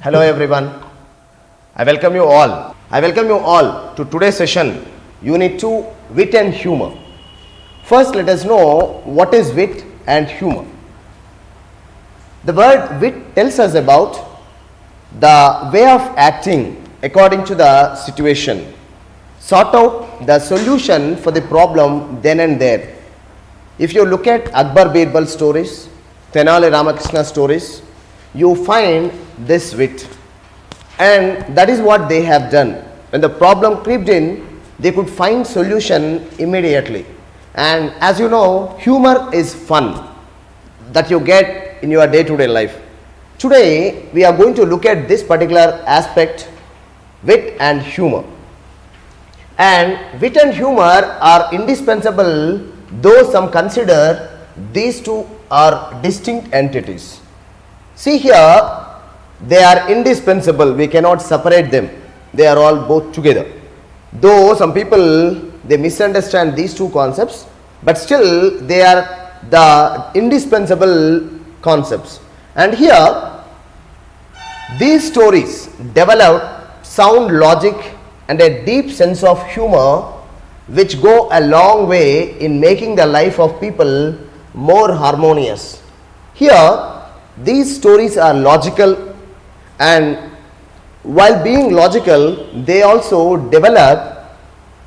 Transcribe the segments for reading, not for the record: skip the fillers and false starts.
Hello everyone. I welcome you all. I welcome you all to today's session, Unit 2, Wit and Humor. First, let us know what is wit and humor. The word wit tells us about the way of acting according to the situation, sort out the solution for the problem then and there. If you look at Akbar Birbal stories, Tenali Ramakrishna stories, you find this wit, and that is what they have done. When the problem crept in, they could find solution immediately. And as you know, humor is fun that you get in your day-to-day life. Today we are going to look at this particular aspect, wit and humor. And wit and humor are indispensable, though some consider these two are distinct entities. See here, they are indispensable, we cannot separate them, they are all both together. Though some people, they misunderstand these two concepts, but still they are the indispensable concepts. And here, these stories develop sound logic and a deep sense of humor, which go a long way in making the life of people more harmonious. Here, these stories are logical, and while being logical, they also develop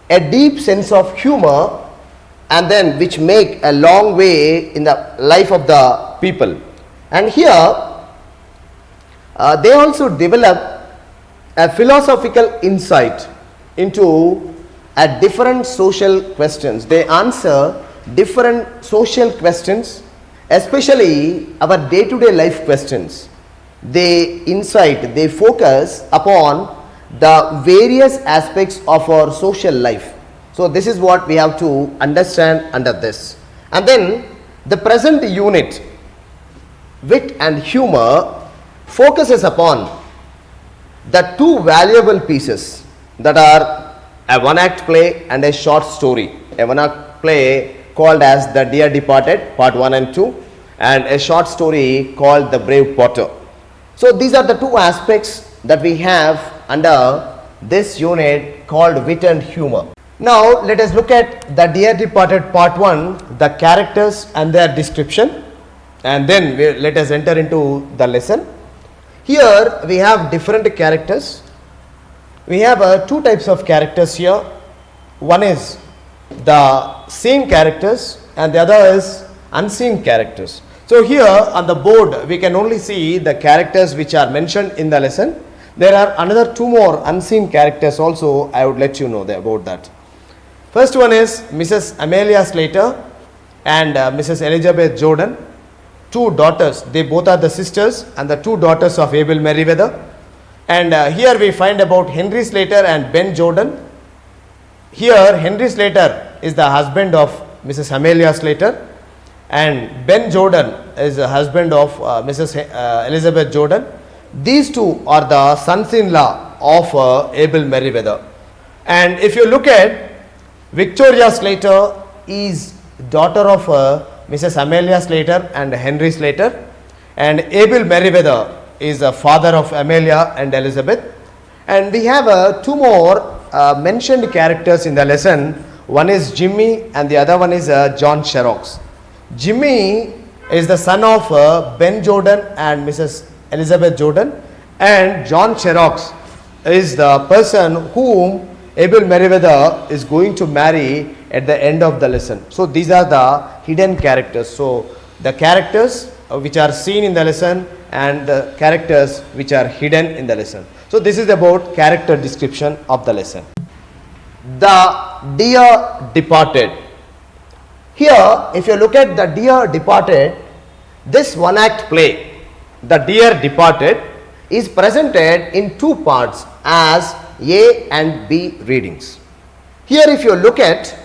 a deep sense of humor, and then which make a long way in the life of the people. And here they also develop a philosophical insight into different social questions. They answer different social questions, especially our day-to-day life questions. They focus upon the various aspects of our social life. So this is what we have to understand under this. And then the present unit, wit and humor, focuses upon the two valuable pieces that are a one-act play and a short story. A one-act play called as The Dear Departed, Part 1 and 2, and a short story called The Brave Potter. So these are the two aspects that we have under this unit called wit and humor. Now let us look at The Dear Departed Part 1, the characters and their description, and then let us enter into the lesson. Here we have different characters. We have two types of characters here. One is the seen characters and the other is unseen characters. So here on the board we can only see the characters which are mentioned in the lesson. There are another two more unseen characters also. I would let you know about that. First one is Mrs. Amelia Slater and Mrs. Elizabeth Jordan, two daughters. They both are the sisters and the two daughters of Abel Merriweather. And here we find about Henry Slater and Ben Jordan. Here Henry Slater is the husband of Mrs. Amelia Slater, and Ben Jordan is the husband of Mrs. Elizabeth Jordan. These two are the sons-in-law of Abel Merriweather. And if you look at Victoria Slater is daughter of Mrs. Amelia Slater and Henry Slater, and Abel Merriweather is the father of Amelia and Elizabeth. And we have two more mentioned characters in the lesson. One is Jimmy and the other one is John Sherrock. Jimmy is the son of Ben Jordan and Mrs. Elizabeth Jordan, and John Sherrock is the person whom Abel Merriweather is going to marry at the end of the lesson. So these are the hidden characters. So the characters which are seen in the lesson and the characters which are hidden in the lesson. So this is about character description of the lesson. The Dear Departed. Here if you look at The Dear Departed, this one act play, The Dear Departed, is presented in two parts as A and B readings. Here if you look at,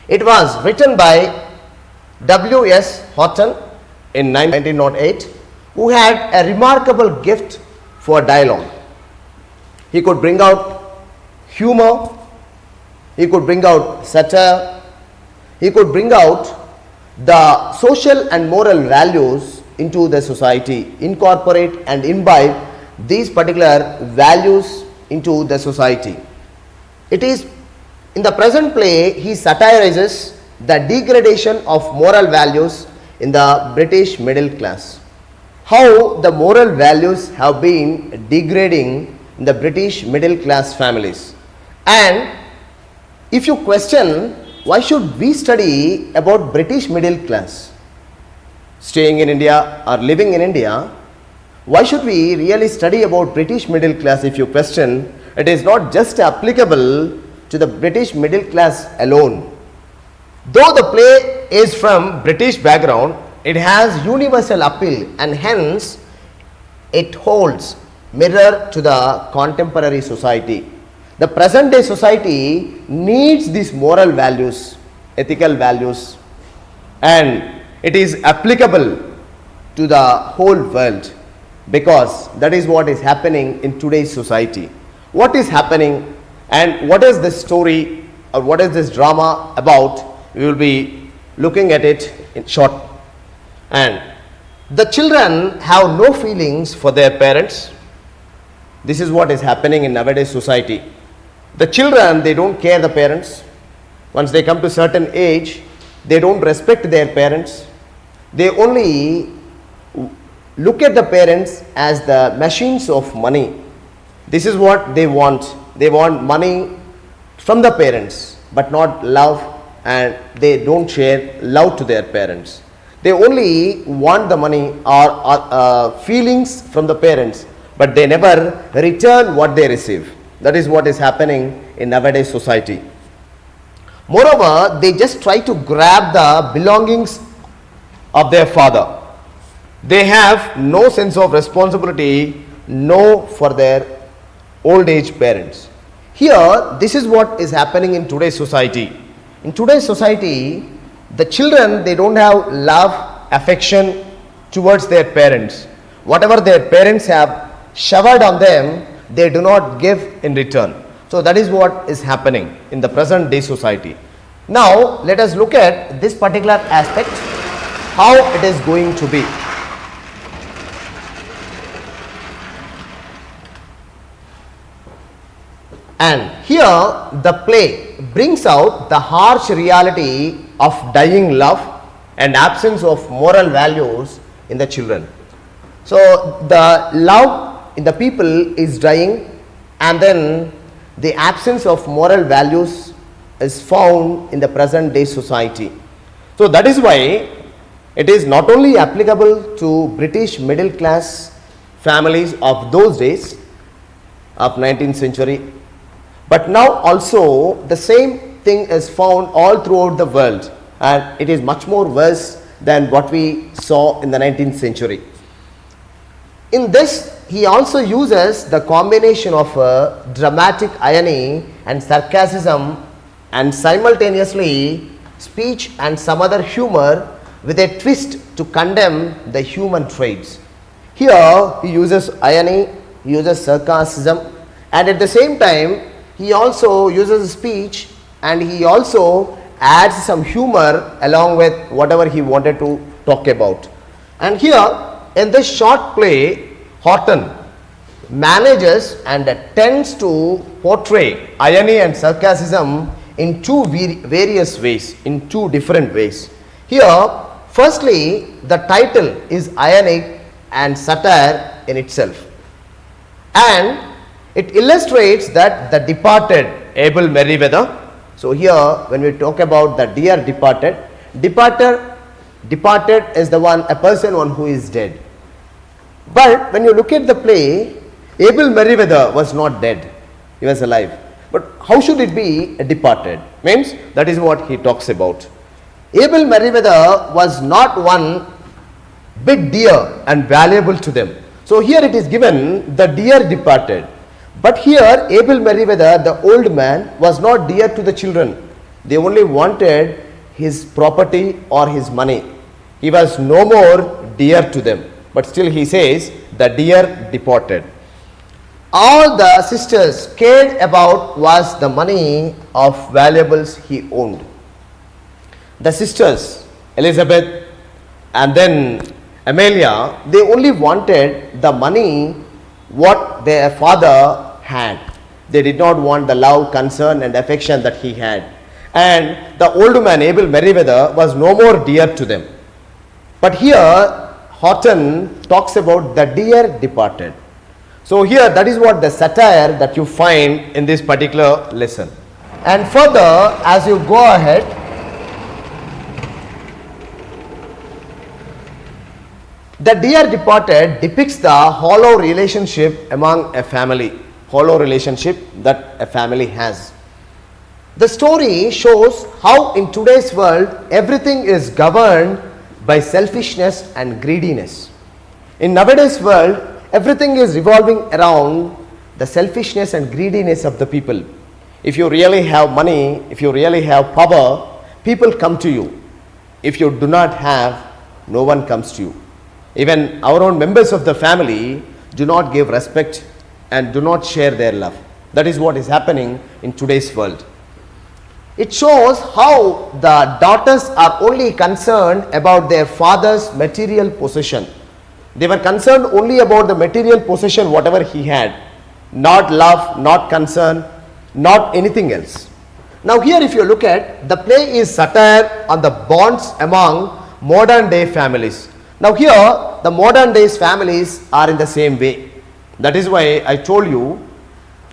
it was written by W.S. Horton in 1908, who had a remarkable gift for dialogue. He could bring out humor, he could bring out satire, he could bring out the social and moral values into the society, incorporate and imbibe these particular values into the society. It is in the present play he satirizes the degradation of moral values in the British middle class. How the moral values have been degrading in the British middle class families. And if you question why should we study about British middle class staying in India or living in India, why should we really study about British middle class? If you question, it is not just applicable to the British middle class alone. Though the play is from British background, it has universal appeal and hence it holds mirror to the contemporary society. The present day society needs these moral values, ethical values, and it is applicable to the whole world, because that is what is happening in today's society. What is happening and what is this story or what is this drama about? We will be looking at it in short. And the children have no feelings for their parents. This is what is happening in nowadays society. The children, they don't care the parents. Once they come to certain age, they don't respect their parents. They only look at the parents as the machines of money. This is what they want. They want money from the parents, but not love, and they don't share love to their parents. They only want the money or feelings from the parents, but they never return what they receive. That is what is happening in nowadays society. Moreover, they just try to grab the belongings of their father. They have no sense of responsibility, no for their old age parents. Here, this is what is happening in today's society. In today's society, the children, they don't have love, affection towards their parents. Whatever their parents have showered on them, they do not give in return. So that is what is happening in the present day society. Now let us look at this particular aspect, how it is going to be. And here the play brings out the harsh reality of dying love and absence of moral values in the children. So the love in the people is dying, and then the absence of moral values is found in the present day society. So that is why it is not only applicable to British middle class families of those days of 19th century, but now also the same thing is found all throughout the world, and it is much more worse than what we saw in the 19th century. In this, he also uses the combination of dramatic irony and sarcasm, and simultaneously speech and some other humor with a twist to condemn the human traits. Here he uses irony, he uses sarcasm, and at the same time he also uses speech, and he also adds some humor along with whatever he wanted to talk about. And here in this short play, Horton manages and tends to portray irony and sarcasm in two various ways, in two different ways. Here, firstly, the title is ironic and satire in itself, and it illustrates that the departed Abel Merriweather. So here, when we talk about the dear departed is the one, a person, one who is dead. But when you look at the play, Abel Merriweather was not dead, he was alive. But how should it be a departed? Means that is what he talks about. Abel Merriweather was not one bit dear and valuable to them. So here it is given the dear departed. But here Abel Merriweather, the old man, was not dear to the children. They only wanted his property or his money. He was no more dear to them. But still he says the dear departed. All the sisters cared about was the money of valuables he owned. The sisters, Elizabeth and then Amelia, they only wanted the money what their father had. They did not want the love, concern and affection that he had. And the old man, Abel Merriweather, was no more dear to them. But here, Horton talks about the dear departed. So here, that is what the satire that you find in this particular lesson. And further, as you go ahead, the dear departed depicts the hollow relationship among a family, hollow relationship that a family has. The story shows how in today's world everything is governed by selfishness and greediness. In nowadays world, everything is revolving around the selfishness and greediness of the people. If you really have money, if you really have power, people come to you. If you do not have, no one comes to you. Even our own members of the family do not give respect and do not share their love. That is what is happening in today's world. It shows how the daughters are only concerned about their father's material possession. They were concerned only about the material possession, whatever he had. Not love, not concern, not anything else. Now here if you look at, the play is satire on the bonds among modern day families. Now here, the modern days families are in the same way. That is why I told you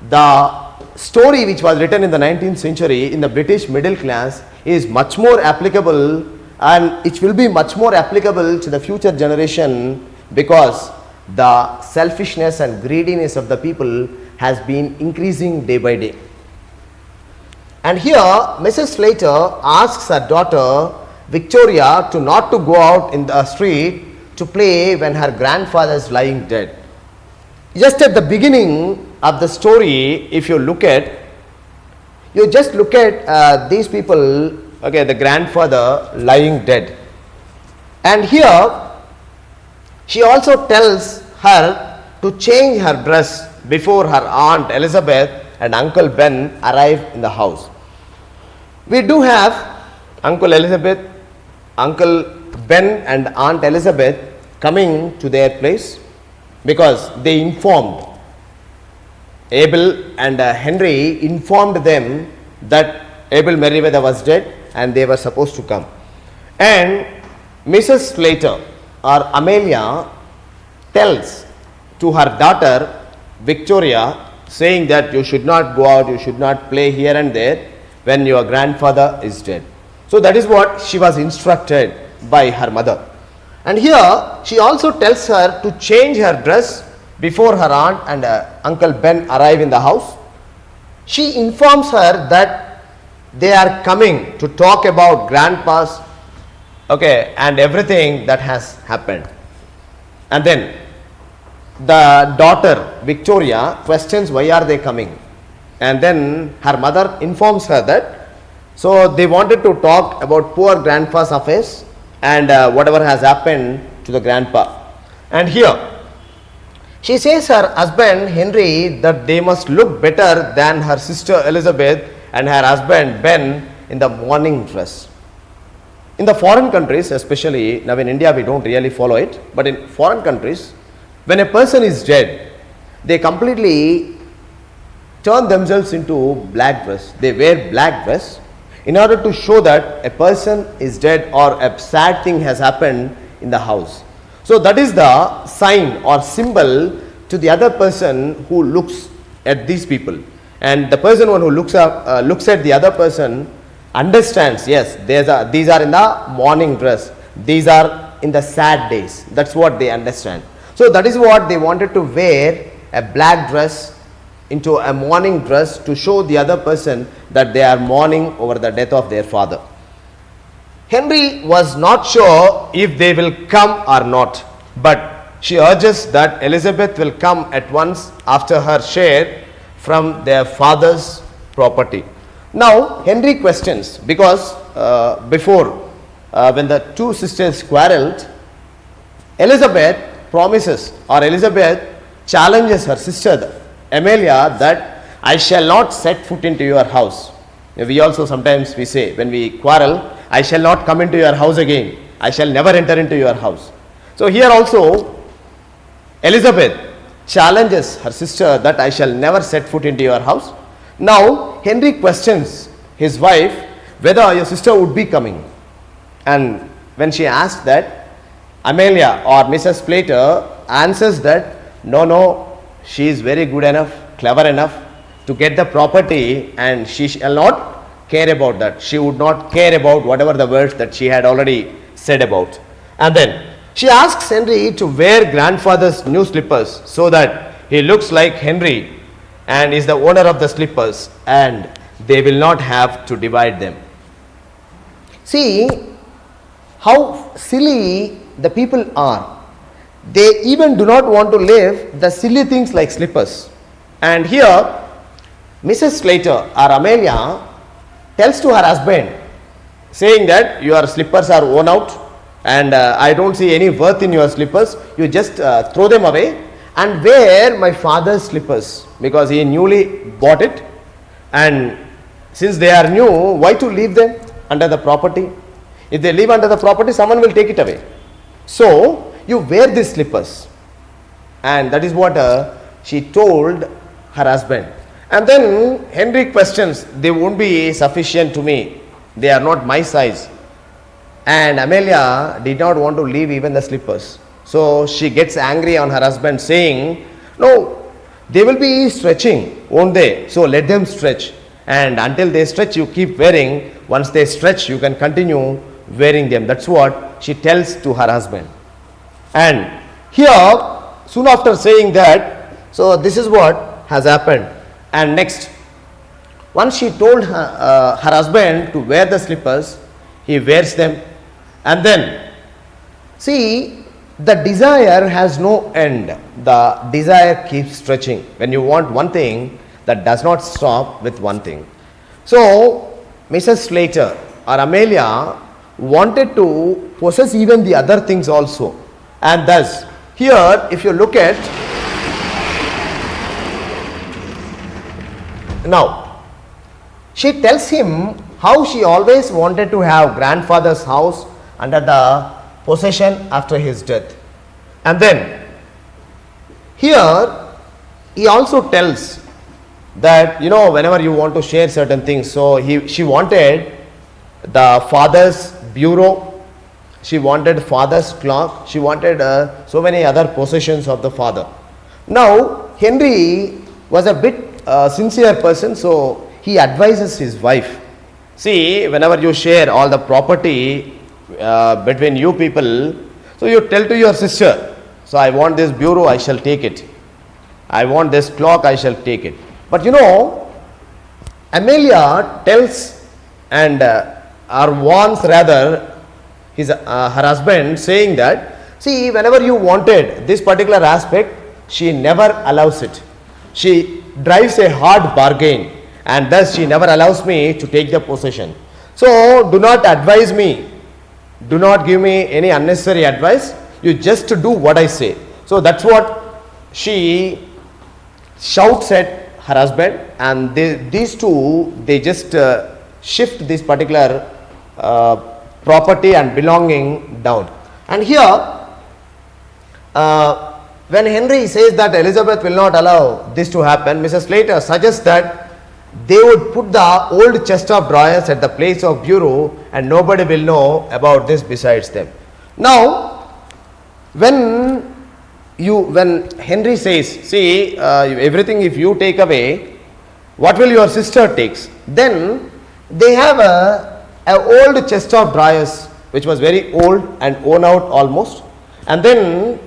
the story which was written in the 19th century in the British middle class is much more applicable, and it will be much more applicable to the future generation, because the selfishness and greediness of the people has been increasing day by day. And here Mrs. Slater asks her daughter Victoria to not to go out in the street to play when her grandfather is lying dead. Just at the beginning of the story, if you look at, you just look at these people, okay, the grandfather lying dead. And here she also tells her to change her dress before her aunt Elizabeth and Uncle Ben arrive in the house. We do have Uncle Elizabeth, Uncle Ben and Aunt Elizabeth coming to their place, because they informed Abel and Henry informed them that Abel Merriweather was dead and they were supposed to come. And Mrs. Slater or Amelia tells to her daughter Victoria, saying that you should not go out, you should not play here and there when your grandfather is dead. So that is what she was instructed by her mother. And here she also tells her to change her dress before her aunt and Uncle Ben arrive in the house. She informs her that they are coming to talk about grandpa's, okay, and everything that has happened. And then the daughter Victoria questions why are they coming, and then her mother informs her that so they wanted to talk about poor grandpa's affairs and whatever has happened to the grandpa. And here she says her husband Henry that they must look better than her sister Elizabeth and her husband Ben in the mourning dress. In the foreign countries, especially now in India we don't really follow it, but in foreign countries, when a person is dead, they completely turn themselves into black dress. They wear black dress in order to show that a person is dead or a sad thing has happened in the house. So that is the sign or symbol to the other person who looks at these people, and the person who looks at the other person understands, yes, these are in the mourning dress, these are in the sad days. That's what they understand. So that is what they wanted to wear, a black dress into a mourning dress to show the other person that they are mourning over the death of their father. Henry was not sure if they will come or not, but she urges that Elizabeth will come at once after her share from their father's property. Now Henry questions, because before when the two sisters quarreled, Elizabeth promises, or Elizabeth challenges her sister Amelia that I shall not set foot into your house. We also sometimes we say when we quarrel, I shall not come into your house again, I shall never enter into your house. So here also Elizabeth challenges her sister that I shall never set foot into your house. Now Henry questions his wife whether your sister would be coming. And when she asked that, Amelia or Mrs. Plater answers that no, she is very good enough, clever enough to get the property, and she shall not care about that. She would not care about whatever the words that she had already said about. And then she asks Henry to wear grandfather's new slippers so that he looks like Henry and is the owner of the slippers, and they will not have to divide them. See how silly the people are. They even do not want to leave the silly things like slippers. And here Mrs. Slater or Amelia tells to her husband, saying that your slippers are worn out and I don't see any worth in your slippers. You just throw them away and wear my father's slippers, because he newly bought it, and since they are new, why to leave them under the property? If they leave under the property, someone will take it away. So you wear these slippers. And that is what she told her husband. And then Henry questions, they won't be sufficient to me, they are not my size. And Amelia did not want to leave even the slippers. So she gets angry on her husband, saying, no, they will be stretching, won't they? So let them stretch. And until they stretch, you keep wearing. Once they stretch, you can continue wearing them. That's what she tells to her husband. And here, soon after saying that, so this is what has happened. And next, once she told her husband to wear the slippers, he wears them. And then, see, the desire has no end. The desire keeps stretching. When you want one thing, that does not stop with one thing. So Mrs. Slater or Amelia wanted to possess even the other things also. And thus, here if you look at, now she tells him how she always wanted to have grandfather's house under the possession after his death. And then here he also tells that, you know, whenever you want to share certain things, so she wanted the father's bureau, she wanted father's clock, she wanted so many other possessions of the father. Now Henry was a bit sincere person, so he advises his wife, see, whenever you share all the property between you people, so you tell to your sister, so I want this bureau, I shall take it, I want this clock, I shall take it. But you know, Amelia tells and or warns rather her husband, saying that, see, whenever you wanted this particular aspect, she never allows it. She drives a hard bargain, and thus she never allows me to take the possession. So do not advise me, do not give me any unnecessary advice, you just do what I say. So that's what she shouts at her husband, and these two, they just shift this particular property and belonging down. And here when Henry says that Elizabeth will not allow this to happen, Mrs. Slater suggests that they would put the old chest of drawers at the place of bureau, and nobody will know about this besides them. Now when Henry says, see, everything if you take away, what will your sister takes? Then they have a old chest of drawers which was very old and worn out almost. And then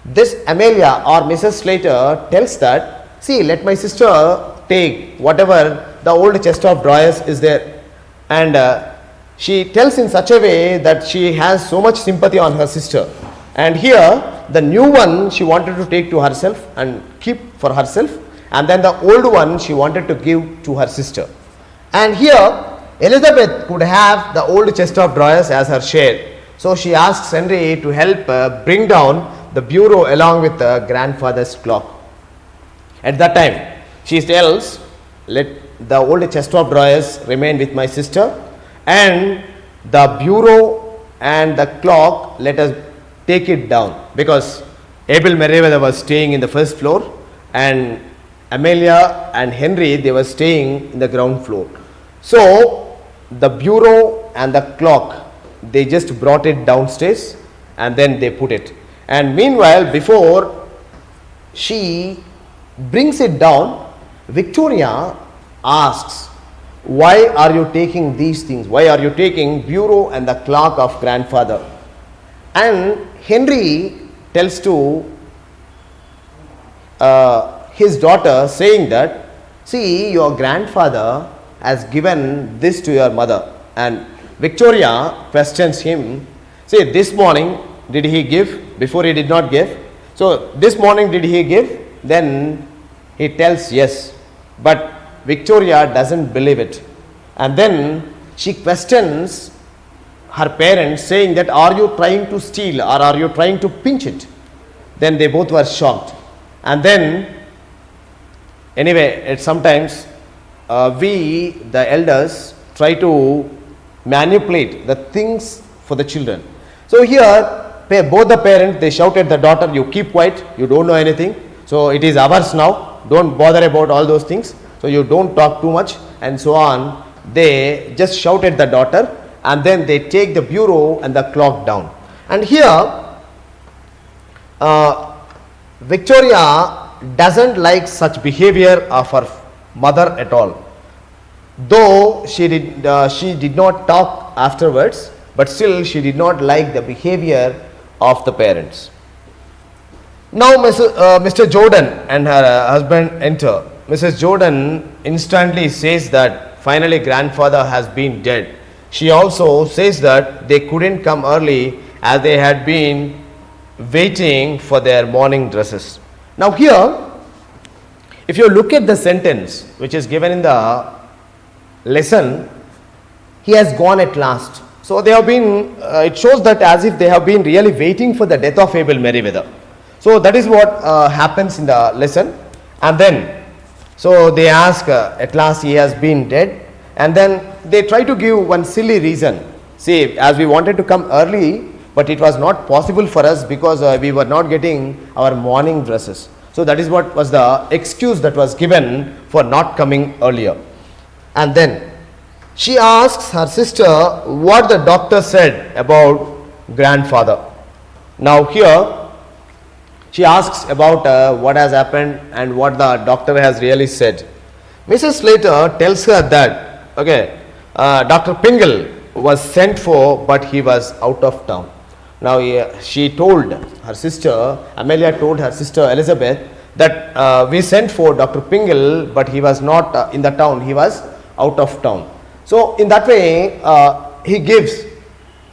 this Amelia or Mrs. Slater tells that, see, let my sister take whatever the old chest of drawers is there. And she tells in such a way that she has so much sympathy on her sister. And here the new one she wanted to take to herself and keep for herself, and then the old one she wanted to give to her sister. And here Elizabeth could have the old chest of drawers as her share. So she asks Henry to help bring down the bureau along with the grandfather's clock. At that time she tells, let the old chest of drawers remain with my sister, and the bureau and the clock, let us take it down, because Abel Meriwether was staying in the first floor, and Amelia and Henry, they were staying in the ground floor. So the bureau and the clock, they just brought it downstairs and then they put it. And meanwhile, before she brings it down, Victoria asks, why are you taking these things? Why are you taking bureau and the clock of grandfather? And Henry tells to his daughter, saying that, see, your grandfather has given this to your mother. And Victoria questions him, say, this morning did he give? Before he did not give. So this morning did he give? Then he tells yes, but Victoria doesn't believe it. And then she questions her parents, saying that, are you trying to steal or are you trying to pinch it? Then they both were shocked. And then anyway, sometimes we, the elders, try to manipulate the things for the children. So here, both the parents, they shout at the daughter, you keep quiet, you don't know anything. So it is ours now, don't bother about all those things. So you don't talk too much and so on. They just shout at the daughter and then they take the bureau and the clock down. And here, Victoria doesn't like such behavior of her mother at all. Though she did not talk afterwards, but still she did not like the behavior of the parents. Now Mr. Jordan and her husband enter. Mrs. Jordan instantly says that finally grandfather has been dead. She also says that they couldn't come early as they had been waiting for their morning dresses. Now here, if you look at the sentence which is given in the lesson, he has gone at last. So they have been, it shows that as if they have been really waiting for the death of Abel Meriwether. So that is what happens in the lesson. And then, so they ask, at last he has been dead. And then they try to give one silly reason. See, as we wanted to come early, but it was not possible for us because we were not getting our morning dresses. So that is what was the excuse that was given for not coming earlier. And then she asks her sister what the doctor said about grandfather. Now here she asks about what has happened and what the doctor has really said. Mrs. Slater tells her that, okay, Dr. Pingle was sent for, but he was out of town. Now she told her sister, Amelia told her sister Elizabeth that we sent for Dr. Pingle, but he was not in the town, he was out of town. So in that way, he gives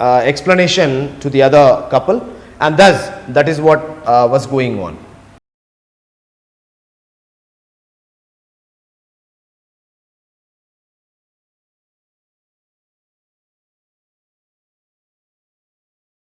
explanation to the other couple, and thus that is what was going on.